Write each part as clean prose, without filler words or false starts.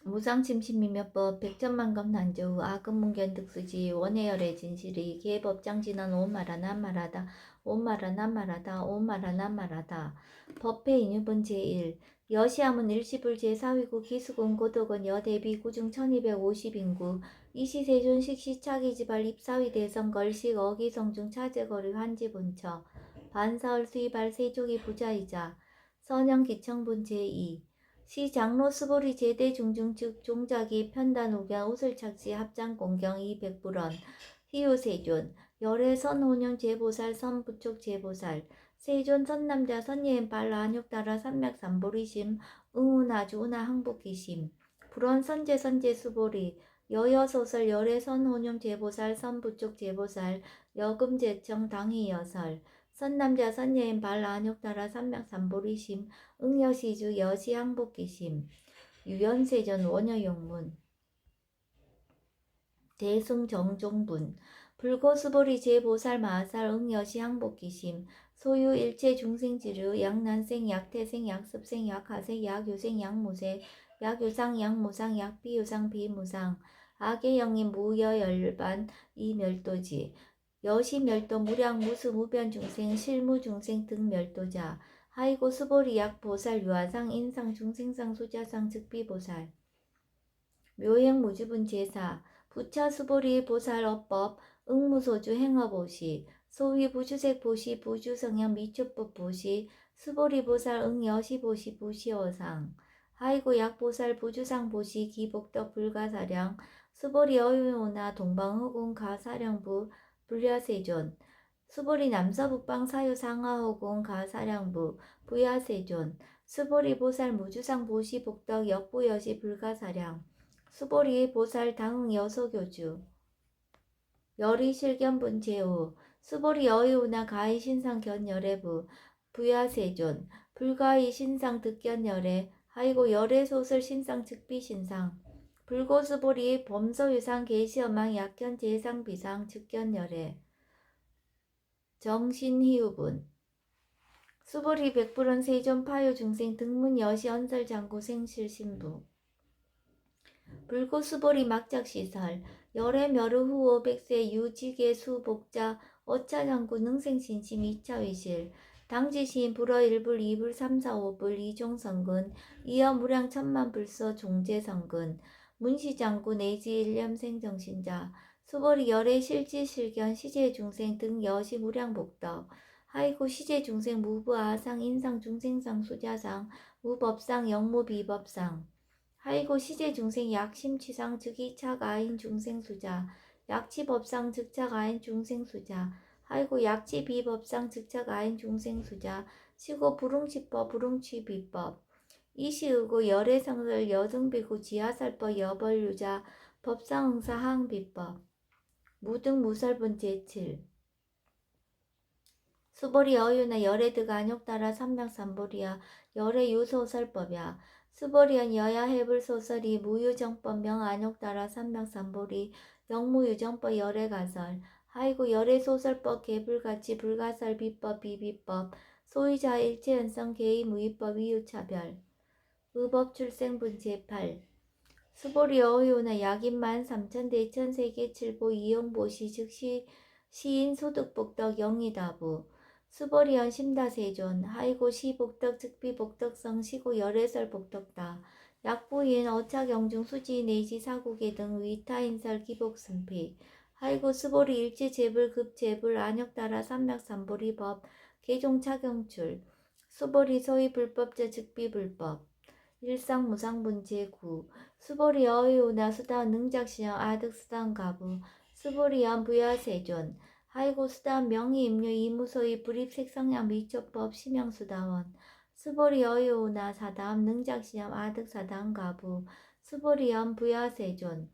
무상침심이며법 백천만검 난조우 아금문견득수지 원해열의 진실이 계법장진한 오마라 난말하다 오마라 난말하다 오마라 난말하다 법회 인유본 제1 여시함은 일시불 제4위구 기수군 고덕은 여대비 구중 1250인구 이시세존 식시차기지발 입사위 대성 걸식 어기성중 차제거리 환지본처 반사월 수의발 세족이 부자이자 선영기청분 제2 시 장로 수보리 제대 중중 즉 종자기 편단 우견 옷을 착지 합장 공경 200불원 희우세존 열애 선호년 제보살 선부촉 제보살 세존 선남자 선예인 발라 안욕따라 삼맥삼보리심 응우나주 우나 항복기심 불원 선제 선제 수보리 여여소설 열애 선호년 제보살 선부촉 제보살 여금제청 당희여설 선남자 선예인 발라 안욕따라 삼맥삼보리심 응여시주 여시항복기심 유연세전 원여용문 대승정종분 불고수보리 제보살 마살 응여시 항복기심 소유 일체 중생지류 약난생 약태생 약습생 약하생 약유생 약무생 약유상 약무상 약비유상 비무상 악의영인 무여열반 이멸도지 여시멸도 무량 무수 무변중생 실무중생 등 멸도자 하이고 수보리약 보살 유아상 인상 중생상 수자상 즉비보살 묘행무주분 제사 부차 수보리 보살 어법 응무소주 행어보시 소위 부주색 보시 부주성형 미초법 보시 수보리 보살 응여시 보시 부시어상 하이고 약보살 부주상 보시 기복덕 불가사량 수보리 어유오나 동방허공 가사량부 불야세존 수보리 남서북방 사유 상하허공 가사량부 부야세존 수보리 보살 무주상 보시 복덕 역부여시 불가사량 수보리 보살 당응 여소교주 열이실견분 제후 수보리 여의우나 가히 신상 견열애부 부야세존 불가히 신상 득견열애 하이고 열애 소설 신상 즉비신상 불고수보리 범서유상 계시엄망 약견 제상 비상 즉견열애 정신희우분 수보리 백불원 세존 파유 중생 등문 여시 언설 장구 생실 신부 불고수보리 막작시설 열애 멸우 후오 백세 유지계 수복자 어차장구 능생신심 2차위실 당지시인 불어 1불 2불 3, 4, 5불 이종성근 이어 무량 천만불서 종제성근 문시장구 내지 일념생정신자 수보리 열애 실지실견 시제중생 등 여시 무량복덕 하이고 시제중생 무부아상 인상 중생상 수자상 무법상 영무비법상 하이고 시제중생 약심취상 즉이착 아인 중생수자 약치법상 즉착 아인 중생수자 하이고 약치비법상 즉착 아인 중생수자 시고 불응치법 불응취비법 이시의고 열애성설 여등비구 지하살법 여벌유자 법상응사 항비법 무등무설분 제7 수보리 어유나 열애드가 안욕따라 삼맥삼보리야 열애유소설법야 수보리언 여야 해불소설이 무유정법 명안욕따라 삼맥삼보리 영무유정법 열애가설 하이고 열애소설법 개불가치 불가설 비법 비비법 소유자 일체연성 개의무위법 이유차별 의법출생분 제8 수보리 어유나 약인만 삼천대천세계칠보 이용보시 즉시 시인소득복덕 영이다부 수보리언 심다세존 하이고 시복덕 즉비복덕성 시고 열애설 복덕다 약부인 어차경중 수지 내지 사국의 등 위타인설 기복승피 하이고 수보리 일지재불 급재불 안역따라 삼맥삼보리법 개종차경출 수보리 소위 불법자 즉비불법 일상무상분 제9 수보리 어이오나 수다원 능작시형 아득수다원 가부 수보리언 부야세존 하이고 수다원 명의임료 이무소의 불입색성량 미초법 심형수다원 수보리 어이오나 사다음 능작시형 아득사다원 가부 수보리언 부야세존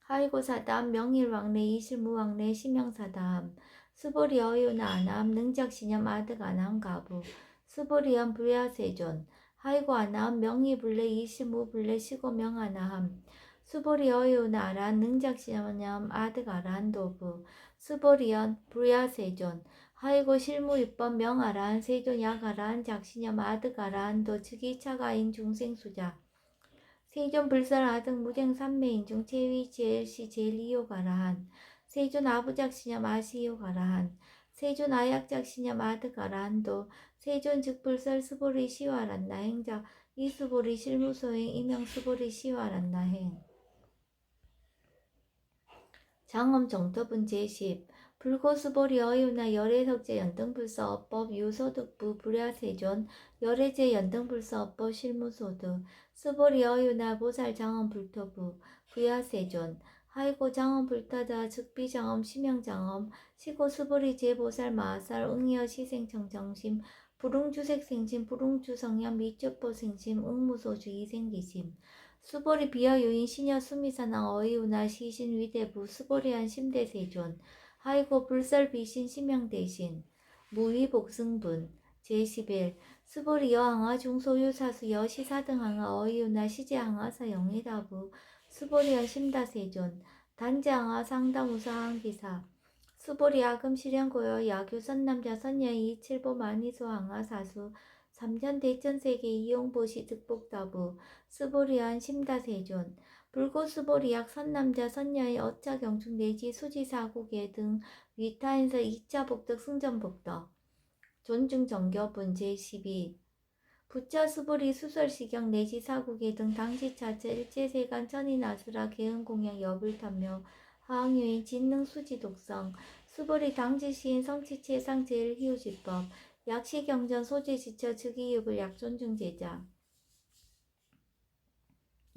하이고 사다음 명일왕래 이실무왕래 심형사다음 수보리 어이오나 아나암 능작시념 아득 아나암 가부 수보리언 부야세존 하이고 아나함 명의불례 이시무불례 시고명아나함 수보리 어이오나 아란 능작시념 아득 아란도부 수보리언 불야세존 하이고 실무입법 명아란 세존 약아란 작시념 아득 아란도 즉이차가인 중생수자 세존 불설 아등 무쟁 삼매인 중 제위 제일시 제일이요 가라한 세존 아부작시냐 마시요 가라한 세존 아약작시냐 마드 가라한도 세존 즉 불설 스보리 시와란나 행자 이스보리 실무소행 이명 스보리 시와란나 행 장엄 정토분 제10 불고스보리 어유나 열애석제 연등불서 업법 유소득부 불야세존 열애제 연등불서 업법 실무소득 스보리 어유나 보살 장엄 불토부 부야세존 하이고 장엄 불타자 즉비 장엄 심형 장엄 시고 스보리 제보살 마살 응여 시생청 정심 불응주색 생심 불응주 성현 미적보 생심 응무소주 이생기심 수보리 비어 유인 시녀 수미사나 어이우나 시신 위대부 수보리한 심대세존 하이고 불설 비신 심양 대신 무위 복승분 제11 수보리 여항아 중소유 사수 여시사등 항아 어이우나 시제 항아사 영희다부 수보리한 심다세존 단지항아 상담우사항 기사 수보리 아금 실현고여 야규 선남자 선녀이 칠보 만이소 항아 사수 삼전 대천세계 이용보시 득복다부 스보리안 심다세존 불고스보리약 선남자 선녀의 어차경충 내지 수지사국예 등 위타인서 2차 복덕 승전복덕 존중정교분 제12 부처스보리 수설시경 내지 사국예 등 당시차처 일제세간 천인아수라 개은공양 여불탐묘 하항유인 진능수지독성 수보리 당지시인 성치체상 제일희우지법 약시경전 소재지처 즉이육을 약존중제자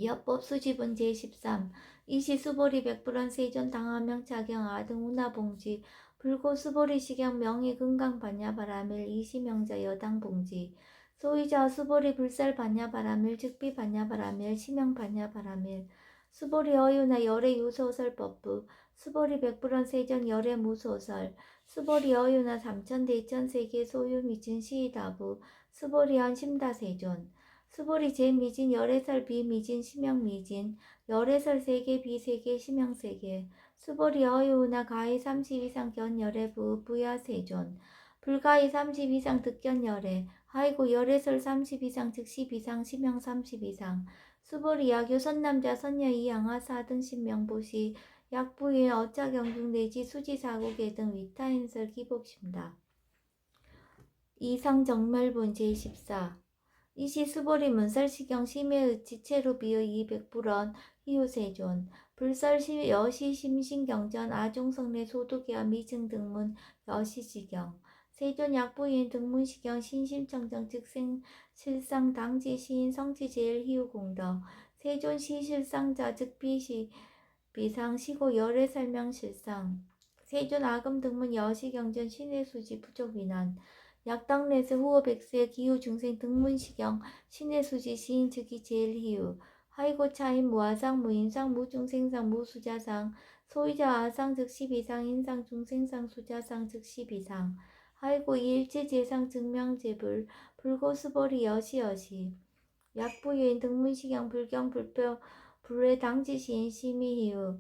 여법 수지분 제13 이시수보리 백불원 세존 당하명 차경 아등 운하봉지 불고수보리 시경 명의 금강 반야바라밀 이시명자 여당 봉지 소위자 수보리 불살 반야바라밀 즉비 반야바라밀 시명 반야바라밀 수보리 어유나 열애 유소설법부 수보리 백불원 세존 열애 무소설 수보리 어유나 삼천 대천세계 소유 미진 시이다부 수보리한 심다세존 수보리 제미진 열애설 비미진 심형미진 열애설 세계 비세계 심형세계 수보리 어유나 가히 30 이상 견열애부 부야세존 불가히 30 이상 득견열애 하이고 열애설 30 이상 즉시 비상 심형 30 이상 수보리 야교 선남자 선녀 이양하 사등 신명보시 약부인 어차경중 내지 수지사고계 등 위타인설 기복심다. 이상정멸본 제14 이시 수보리 문설시경 심해의 지체로 비어 200불원 희우세존 불설 여시 심신경전 아종성내 소득이와 미증 등문 여시지경 세존 약부인 등문시경 신심청정 즉생 실상 당지 시인 성지 제일 희우공덕 세존 시실상자 즉비시 비상 시고 열애 설명 실상 세존 아금 등문 여시경전 신의 수지 부족 위난 약당내스 후어 백수의 기후 중생 등문시경 신의 수지 시인 즉이 제일 희우 하이고 차인 무아상 무인상 무중생상 무수자상 소위자 아상 즉시 비상 인상 중생상 수자상 즉시 비상 하이고 일체 재상 증명재불 불고수보리 여시여시 약부유인 등문시경 불경 불표 불회 당지시인 심의희우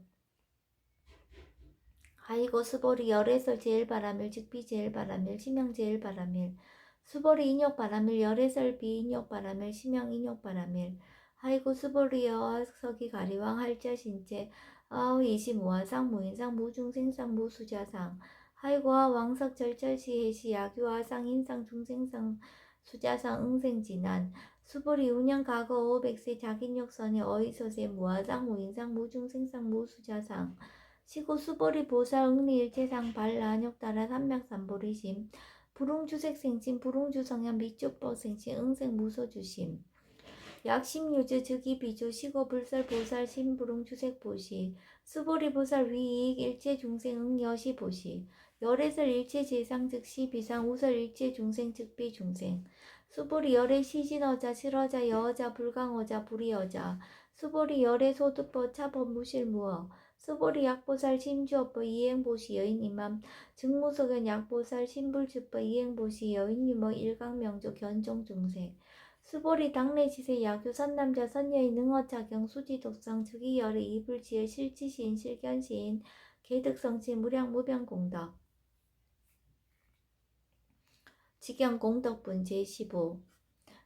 하이고 수보리 열애설 제일바라밀 즉비 제일바라밀 심형 제일바라밀 수보리 인욕바라밀 열애설 비인욕바라밀 심형 인욕바라밀 하이고 수보리 여석이 가리왕 할자신체 아우 이시무아상 무인상 무중생상 무수자상 하이고와 왕석 절철시해시 야규화상 인상 중생상 수자상 응생진안 수보리 운영 과거 500세 자긴욕선이 어이소세 무아상 무인상 무중생상 무수자상 시고 수보리 보살 응리일체상 발란욕 따라 삼맥삼보리심 불웅주색생심 불웅주성현 미쪽법생심 응생무소주심 약심유주 즉이비주 시고 불설 보살 신불웅주색보시 수보리 보살 위이익 일체중생 응여시보시 열애설 일체재상 즉시 비상 우설 일체중생 즉비중생 수보리 열애 시진어자 실어자 여어자 불강어자 불이어자 수보리 열애 소득법 차법 무실무어 수보리 약보살 심주업보 이행보시 여인이맘 증무소견 약보살 신불주법 이행보시 여인유머 일강명조 견종중생 수보리 당내지세 야교 선남자 선녀의 능어자경 수지독성 즉이열의 이불지의 실지시인 실견시인 개득성치 무량무변공덕 직영공덕분 제15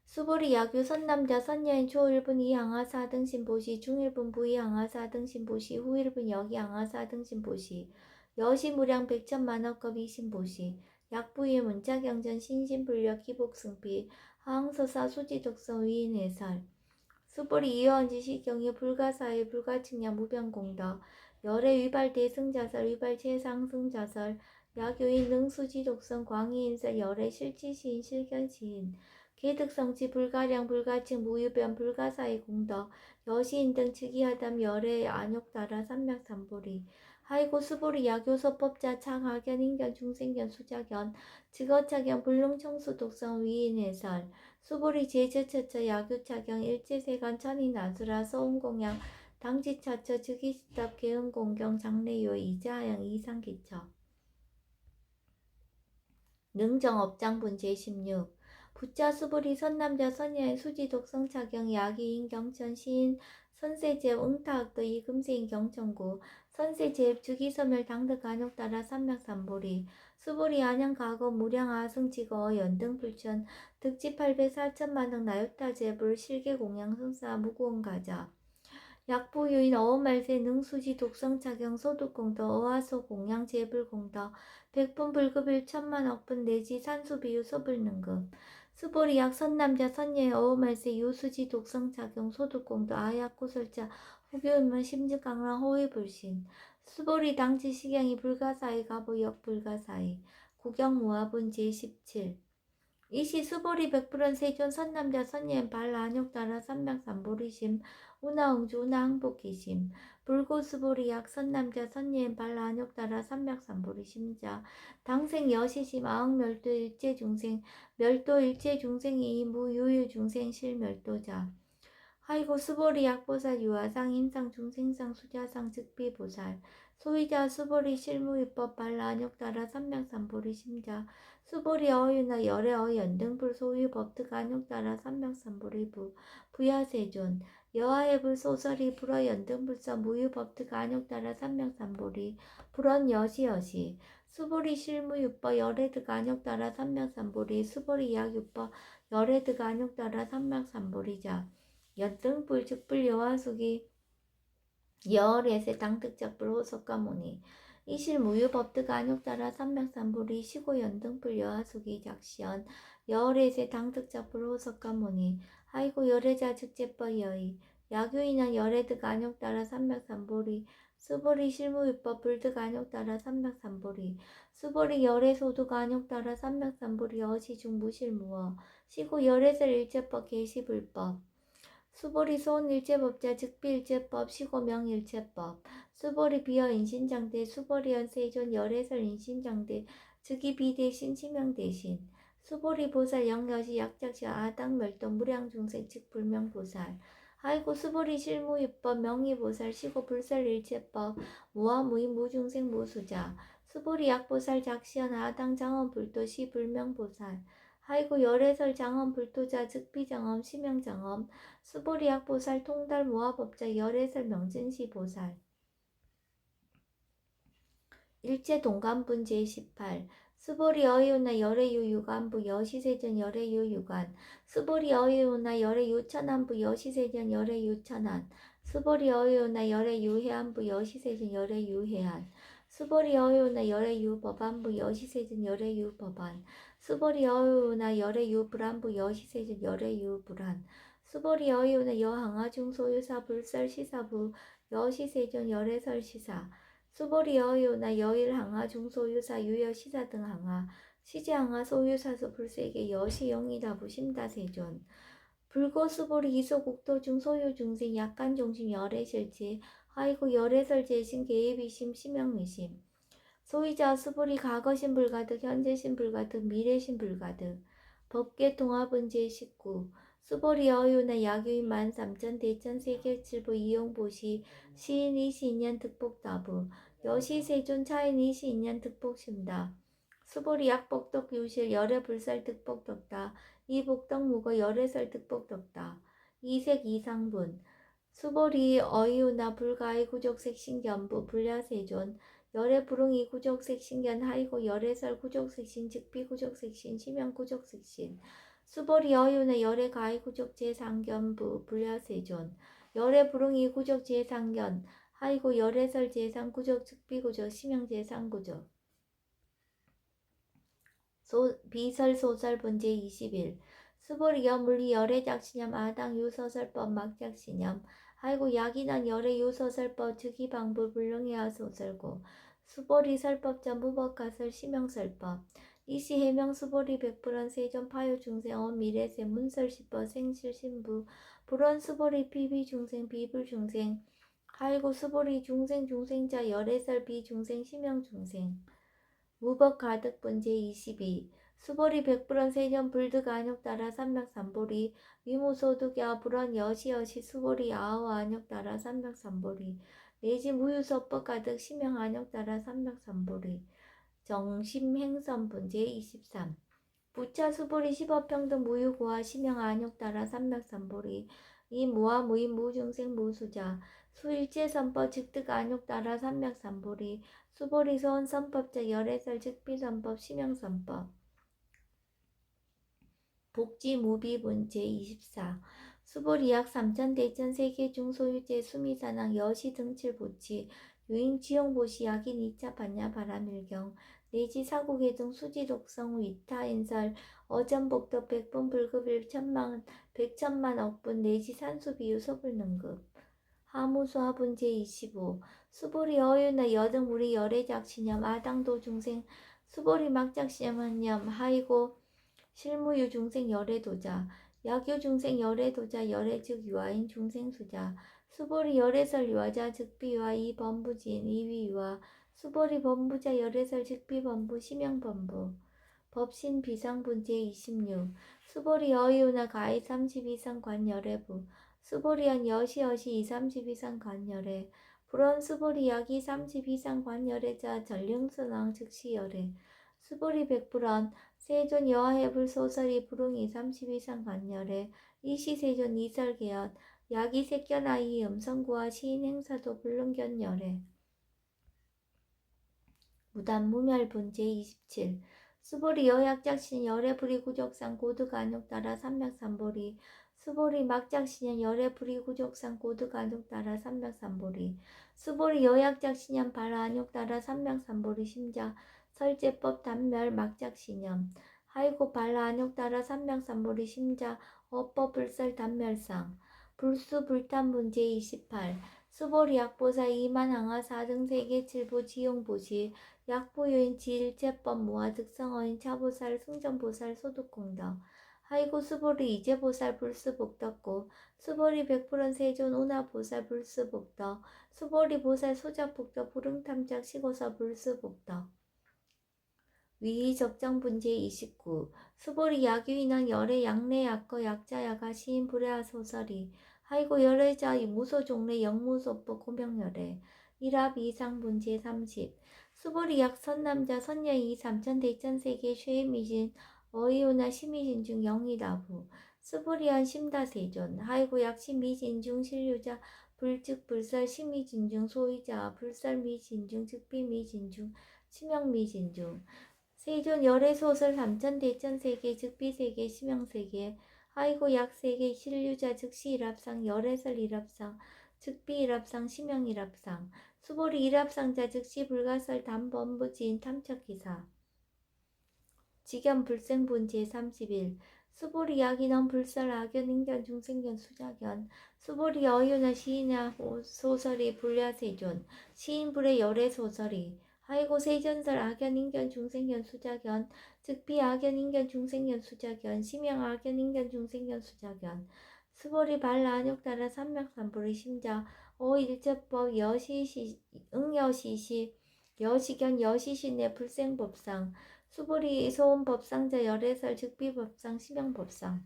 수보리 야규 선남자 선여인 초일분 이항하 사등신 보시 중일분 부이항하 사등신 보시 후일분 여기항하 사등신 보시 여시무량 백천만억급 이신 보시 약부의 문자경전 신신불력 기복승비 하항서사 수지독성 위인해설 수보리 이어언지시 경유 불가사의 불가측량 무변공덕 열애 위발 대승자설 위발 최상승자설 야교인 능수지독성 광희인설 열애 실지시인 실견시인 계득성치 불가량 불가측 무유변 불가사의 공덕 여시인 등 즉위하담 열애 안욕따라 삼맥삼보리 하이고 수보리 야교서법자 창하견 인견 중생견 수자견 직어차견 불능청수 독성 위인해설 수보리 제저처처 야규차경 일제세간 천인아수라 서운공양 당지차처 즉위시답 개은공경 장래요 이자하양 이상기처 능정업장분 제16 부자 수보리 선남자 선여인 수지독성차경 야기인 경천 시인 선세제ብ 응타학도 이금세인 경천구 선세제eb 주기서멸 당득 간욕따라 삼맥삼보리 수보리 안양가거 무량아승지거 연등불천 득지 804천만등 나요타제불 실계공양승사 무구원가자 약부유인 어음말세 능수지 독성차경 소득공덕 어화소 공양제불공덕 백분불급일 천만억분 내지 산수비유 소불능급 수보리약 선남자 선녀의 어음말세 유수지 독성차경 소득공덕 아약고설자 후교인문 심증강랑 호위불신 수보리 당지 식양이 불가사의 가보역 불가사의 구경무화분 제17 이시 수보리 백불원 세존 선남자 선녀인 발라안욕따라 삼맥삼보리심 우나응주 우나항복기심 불고수보리약 선남자 선녀인 발라안욕따라 삼맥삼보리심자 당생 여시심 아흥멸도 일체중생 멸도 일체중생이 무유유중생 실멸도자 하이고 수보리 약보살 유아상 인상 중생상 수자상 즉비보살 소위자 수보리 실무위법 발라안욕따라 삼맥삼보리 심자 수보리 어유나 열애 어연등불 소유 법득 안욕따라 삼맥삼보리 부야세존 여하해불 소설이 불어 연등불서 무유 법득 안욕따라 삼맥삼보리 불언 여시여시 수보리 실무유법 열애득 안욕따라 삼맥삼보리 수보리 약유법 열애득 안욕따라 삼맥삼보리자 연등불 즉불 여화숙이 여월에세 당득작불 호석가모니 이실 무유법득 안욕따라 삼맥삼보리 시고 연등불 여화숙이 작시연 여월에세 당득작불 호석가모니 하이고 열애자 즉제법 여의 야교인한 열애득 안욕따라 삼맥삼보리 수보리 실무유법 불득 안욕따라 삼맥삼보리 수보리 열애소득 안욕따라 삼맥삼보리 어시중 무실무어 시고 열애설 일제법 계시불법 수보리 소원일체법자 즉비일체법 시고명 일체법 수보리 비어 인신장대 수보리연 세존 열애설 인신장대 즉이 비대신 치명대신 수보리 보살 영여시 약작시 아당멸동 무량중생 즉불명보살 하이고 수보리 실무유법 명의보살 시고 불설일체법 무아무인 무중생 무수자 수보리 약보살 작시연 아당장엄불도 시불명보살 하이고 열애설 장엄 불토자 즉비장엄 시명장엄 수보리약 보살 통달 모아법자 열애설 명진시 보살 일체 동간분 제18 수보리 어이오나 열애유 유간부 여시세전 열애유 유간 수보리 어이오나 열애유 천안부 여시세전 열애유 천안 수보리 어이오나 열애유 해안부 여시세전 열애유 해안 수보리 어이오나 열애유 법안부 여시세전 열애유 법안 수보리 어이오나 열애유 불안부 여시세전 열애유 불안 수보리 어이오나 여항아중 소유사 불설 시사부 여시세존 열애설 시사 수보리 여의오나 여일항하 중소유사 유여시사 등 항하 시제항하 소유사수 불세계 여시영이다부 심다세존 불고수보리 이소국도 중소유중생 약간종심 열애실지 하이고 열애설 제신 계획이심 심영미심 소위자 수보리 과거신 불가득 현재신 불가득 미래신 불가득 법계통합은 제19 수보리 어유나 야규인 13,000 대천 세계칠부 이용보시 시인 22년 득복다부 여시세존 차인 22년 득복심다 수보리 약복덕 유실 열애불살 득복덕다 이복덕무거 열애설 득복덕다 이색 이상분 수보리 어이우나 불가의 구족색 신견부 불야세존 열애 불응이 구족색 신견 하이고 열애설 구족색 신 즉비 구족색 신 심형 구족색 신 수보리 여유나 열의 가히 구적 제상견부 불야세존 열의 불응이 구적 제상견 하이고 열애설 제상 구적 즉비구적 심형 제상 구적 비설 소설 분제 21 수보리여 물리 열의 작시념 아당 유서설법 막작시념 하이고 약이난 열의 유서설법 즉이방부 불능이하 소설고 수보리 설법전 무법가설 심형설법 이시 해명 수보리 백불원 세존 파요 중생 미래세 문설시법 생실신부 불원 수보리 비비 중생 비불 중생 하이고 수보리 중생 중생자 열애설 비중생 심형 중생 무법 가득 분제 22 수보리 백불원 세전 불득 안욕 따라 삼맥 삼보리 위무소득야 불원 여시여시 수보리 아우 안욕 따라 삼맥 삼보리 내지 무유서법 가득 심형 안욕 따라 삼맥 삼보리 정심행선 분제 23 부차 수보리 십업평등 무유고와 심형 안욕 따라 삼맥 삼보리 이 무와 무인 무중생 무수자 수일제선법 즉득 안욕 따라 삼맥 삼보리 수보리 소원선법자 열애설 즉비선법 심형선법 복지무비분 제24 수보리약 삼천대천 세계중 소유제 수미산항 여시등칠보치 유인지용보시 약인 2차 반야 바람일경 내지 사국의 등 수지독성 위타인설 어전복덕 백분 불급일 천만 백천만 억분 내지 산수비유 소불능급 하무수하분 제25 수보리 어유나 여등 우리 열애작시념 아당도 중생 수보리 막작시념 하이고 실무유 중생 열애도자 약유 중생 열애도자 열애 즉 유아인 중생수자 수보리 열애설 유아자 즉비유아 이범부진 이위유아 수보리 범부자 열애설 즉비범부 심형범부 법신 비상분 제26 수보리 여유나 가히 32상 관열애부 수보리한 여시여시 232상 관열애 불원 수보리 약이 32상 관열애자 전령선왕 즉시열애 수보리 백불원 세존 여하해불 소설이 불응이 32상 관열애 이시세존 이설개연 약이 색견아이 음성구와 시인행사도 불능견열애 무단무멸분 제27 수보리 여약작신 열애불이 구족상 고득안욕 따라 삼맥삼보리 수보리 막작신연 열애불이 구족상 고득안욕 따라 삼맥삼보리 수보리 여약작신연 발안욕 따라 삼맥삼보리 심자 설제법 단멸 막작신연 하이고 발안욕 따라 삼맥삼보리 심자 어법 불설 단멸상 불수 불탄분 제28 수보리 약보사 이만항하 4등 세계 7부 지용보시 약보유인 지일체법 무화 득성어인 차보살 승전보살 소득공덕 하이고 수보리 이제보살 불수복덕고 수보리 백불원 세존 운하보살 불수복덕 수보리 보살 소작복덕 불응탐작 시고서 불수복덕 위의적정분제 29 수보리 약유인왕 열애 약내 약거 약자야가 시인 불애하 소설이 하이고 열애자 무소종래 영무소법 고명열애 일합 이상분제 30 수보리 약 선남자 선녀이 삼천대천세계 쉐미진 어이오나 시미진 중 영이다부 수보리한 심다세존 하이고 약 시미진 중 신류자 불즉 불설 시미진 중 소위자 불설 미진 중 즉비미진 중 치명미진 중 세존 열애소설 삼천대천세계 즉비세계 심형세계 하이고 약세계 신류자 즉시 일합상 열애설 일합상 즉비 일합상 심형 일합상 수보리 일합상자 즉시 불가설 담범부지인 탐척기사 직연 불생분 제31 수보리 약인원 불설 악연 인견 중생견 수작연 수보리 어유나 시인야 소설이 불야세존 시인불의 열애소설이 하이고 세전설 악연 인견 중생견 수작연 즉비 악연 인견 중생견 수작연 심형 악연 인견 중생견 수작연 수보리 발라안욕 따라 삼맥삼보리 심자 어일제법 여시시 응여시시 여시견 여시신의 불생법상 수보리 소원법상자 열애설 즉비법상 심형법상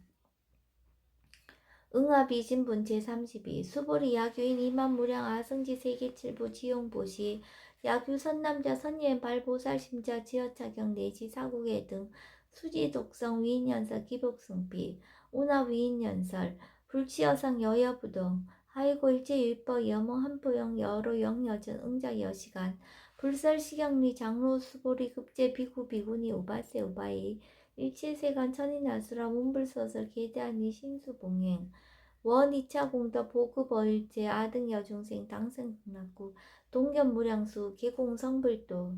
응아비진분 제32 수보리 약유인 이만무량 아승지 세계칠부 지용보시 약유 선남자 선예인 발보살 심자 지어차경 내지 사국의 등 수지독성 위인연설 기복승비 운하 위인연설 불치여상 여여부동 하이고 일제율법 여몽 한포영 여로 영여전 응자 여시간 불설시경리 장로 수보리 급제 비구 비구니 우바세 우바이 일체세간 천인아수라 문불서설 계대하니 신수봉행 원 2차 공덕 보급어일제 아등여중생 당생극락구 동견무량수 계공성불도